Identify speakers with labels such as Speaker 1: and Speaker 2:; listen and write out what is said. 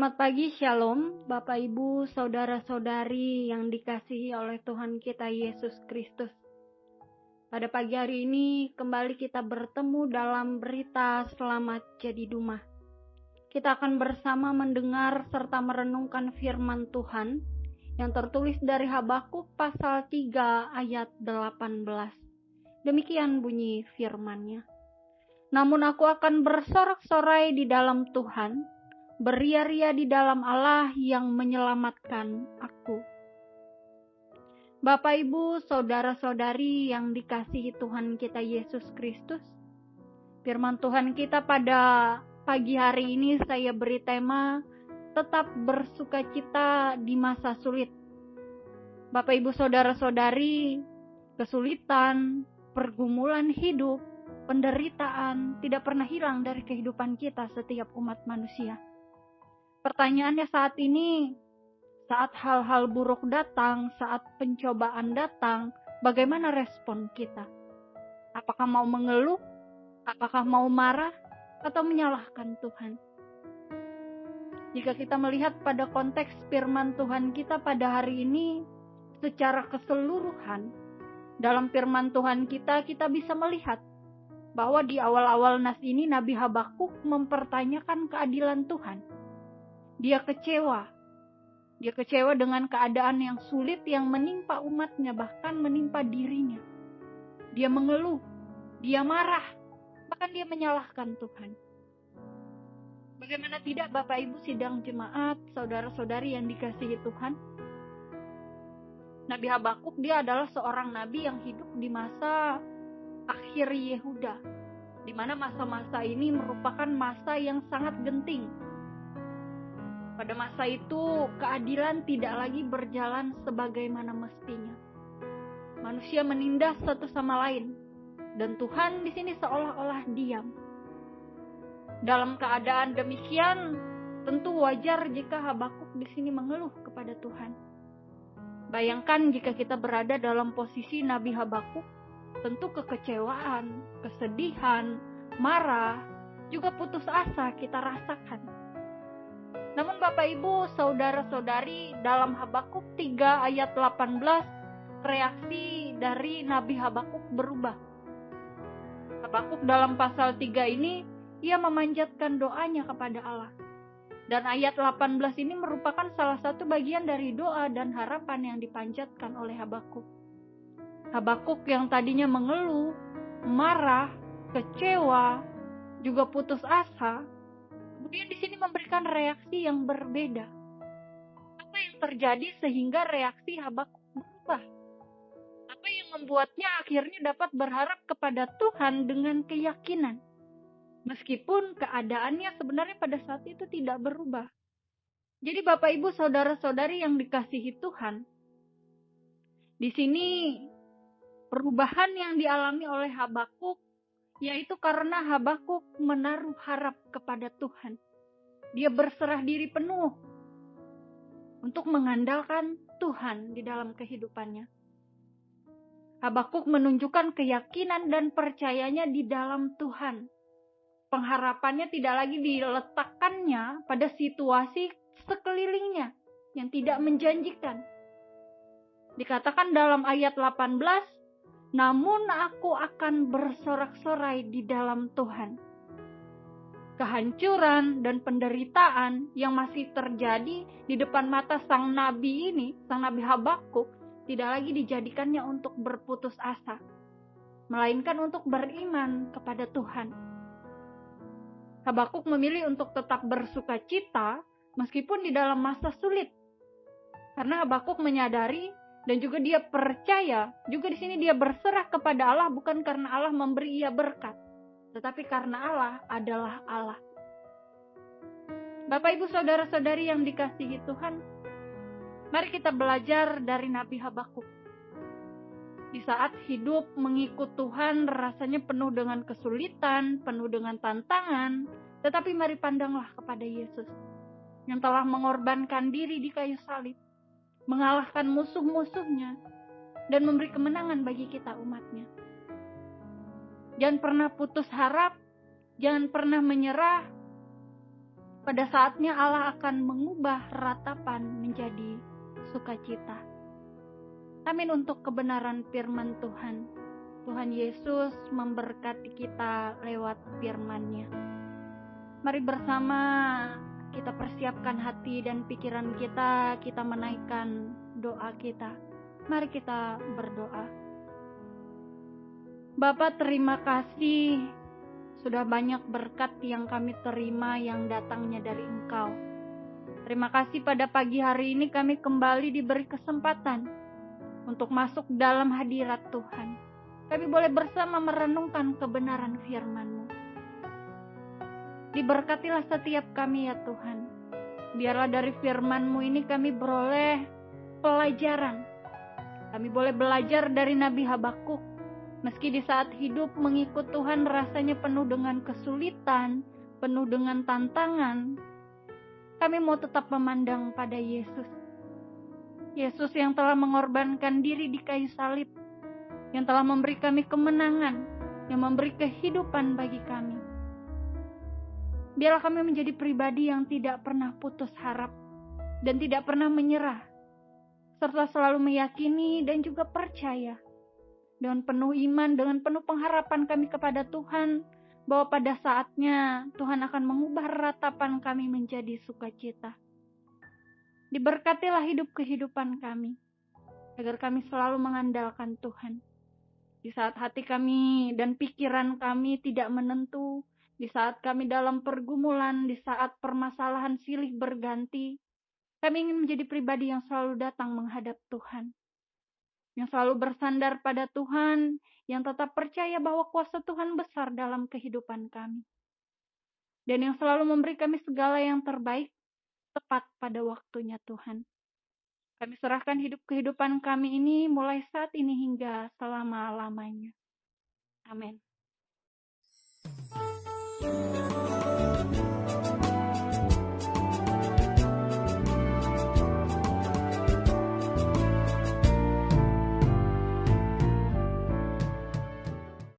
Speaker 1: Selamat pagi, Shalom, Bapak Ibu, Saudara-saudari yang dikasihi oleh Tuhan kita Yesus Kristus. Pada pagi hari ini kembali kita bertemu dalam berita selamat jadi Dumah. Kita akan bersama mendengar serta merenungkan firman Tuhan yang tertulis dari Habakuk pasal 3 ayat 18. Demikian bunyi firman-Nya. Namun aku akan bersorak-sorai di dalam Tuhan, beria-ria di dalam Allah yang menyelamatkan aku. Bapak, Ibu, Saudara-saudari yang dikasihi Tuhan kita Yesus Kristus, firman Tuhan kita pada pagi hari ini saya beri tema tetap bersukacita di masa sulit. Bapak, Ibu, Saudara-saudari, kesulitan, pergumulan hidup, penderitaan tidak pernah hilang dari kehidupan kita setiap umat manusia. Pertanyaannya saat ini, saat hal-hal buruk datang, saat pencobaan datang, bagaimana respon kita? Apakah mau mengeluh? Apakah mau marah? Atau menyalahkan Tuhan? Jika kita melihat pada konteks firman Tuhan kita pada hari ini, secara keseluruhan, dalam firman Tuhan kita bisa melihat bahwa di awal-awal nas ini Nabi Habakuk mempertanyakan keadilan Tuhan. Dia kecewa dengan keadaan yang sulit yang menimpa umatnya, bahkan menimpa dirinya. Dia mengeluh, dia marah, bahkan dia menyalahkan Tuhan. Bagaimana tidak Bapak Ibu sidang jemaat, saudara-saudari yang dikasihi Tuhan? Nabi Habakuk dia adalah seorang nabi yang hidup di masa akhir Yehuda, di mana masa-masa ini merupakan masa yang sangat genting. Pada masa itu, keadilan tidak lagi berjalan sebagaimana mestinya. Manusia menindas satu sama lain, dan Tuhan di sini seolah-olah diam. Dalam keadaan demikian, tentu wajar jika Habakuk di sini mengeluh kepada Tuhan. Bayangkan jika kita berada dalam posisi Nabi Habakuk, tentu kekecewaan, kesedihan, marah, juga putus asa kita rasakan. Namun Bapak Ibu, Saudara-saudari, dalam Habakuk 3 ayat 18, reaksi dari Nabi Habakuk berubah. Habakuk dalam pasal 3 ini, ia memanjatkan doanya kepada Allah. Dan ayat 18 ini merupakan salah satu bagian dari doa dan harapan yang dipanjatkan oleh Habakuk. Habakuk yang tadinya mengeluh, marah, kecewa, juga putus asa, kemudian di sini memberikan reaksi yang berbeda. Apa yang terjadi sehingga reaksi Habakuk berubah? Apa yang membuatnya akhirnya dapat berharap kepada Tuhan dengan keyakinan? Meskipun keadaannya sebenarnya pada saat itu tidak berubah. Jadi Bapak Ibu Saudara-saudari yang dikasihi Tuhan, di sini perubahan yang dialami oleh Habakuk yaitu karena Habakuk menaruh harap kepada Tuhan. Dia berserah diri penuh untuk mengandalkan Tuhan di dalam kehidupannya. Habakuk menunjukkan keyakinan dan percayanya di dalam Tuhan. Pengharapannya tidak lagi diletakkannya pada situasi sekelilingnya yang tidak menjanjikan. Dikatakan dalam ayat 18, namun aku akan bersorak-sorai di dalam Tuhan. Kehancuran dan penderitaan yang masih terjadi di depan mata sang nabi ini, sang nabi Habakuk, tidak lagi dijadikannya untuk berputus asa, melainkan untuk beriman kepada Tuhan. Habakuk memilih untuk tetap bersukacita meskipun di dalam masa sulit. Karena Habakuk menyadari dan juga dia percaya, juga di sini dia berserah kepada Allah bukan karena Allah memberi ia berkat, tetapi karena Allah adalah Allah. Bapak Ibu Saudara-saudari yang dikasihi Tuhan, mari kita belajar dari Nabi Habakuk. Di saat hidup mengikut Tuhan rasanya penuh dengan kesulitan, penuh dengan tantangan, tetapi mari pandanglah kepada Yesus yang telah mengorbankan diri di kayu salib, mengalahkan musuh-musuhnya, dan memberi kemenangan bagi kita umatnya. Jangan pernah putus harap, jangan pernah menyerah, pada saatnya Allah akan mengubah ratapan menjadi sukacita. Amin untuk kebenaran firman Tuhan. Tuhan Yesus memberkati kita lewat firman-Nya. Mari bersama kita persiapkan hati dan pikiran kita menaikkan doa kita. Mari kita berdoa. Bapa, terima kasih sudah banyak berkat yang kami terima yang datangnya dari Engkau. Terima kasih pada pagi hari ini kami kembali diberi kesempatan untuk masuk dalam hadirat Tuhan. Kami boleh bersama merenungkan kebenaran firman-Mu. Diberkatilah setiap kami ya Tuhan. Biarlah dari firman-Mu ini kami beroleh pelajaran. Kami boleh belajar dari Nabi Habakuk. Meski di saat hidup mengikut Tuhan rasanya penuh dengan kesulitan, penuh dengan tantangan, kami mau tetap memandang pada Yesus. Yesus yang telah mengorbankan diri di kayu salib, yang telah memberi kami kemenangan, yang memberi kehidupan bagi kami. Biarlah kami menjadi pribadi yang tidak pernah putus harap dan tidak pernah menyerah, serta selalu meyakini dan juga percaya dengan penuh iman, dengan penuh pengharapan kami kepada Tuhan, bahwa pada saatnya Tuhan akan mengubah ratapan kami menjadi sukacita. Diberkatilah hidup kehidupan kami, agar kami selalu mengandalkan Tuhan. Di saat hati kami dan pikiran kami tidak menentu, di saat kami dalam pergumulan, di saat permasalahan silih berganti, kami ingin menjadi pribadi yang selalu datang menghadap Tuhan, yang selalu bersandar pada Tuhan, yang tetap percaya bahwa kuasa Tuhan besar dalam kehidupan kami, dan yang selalu memberi kami segala yang terbaik tepat pada waktunya Tuhan. Kami serahkan hidup kehidupan kami ini mulai saat ini hingga selama-lamanya. Amin.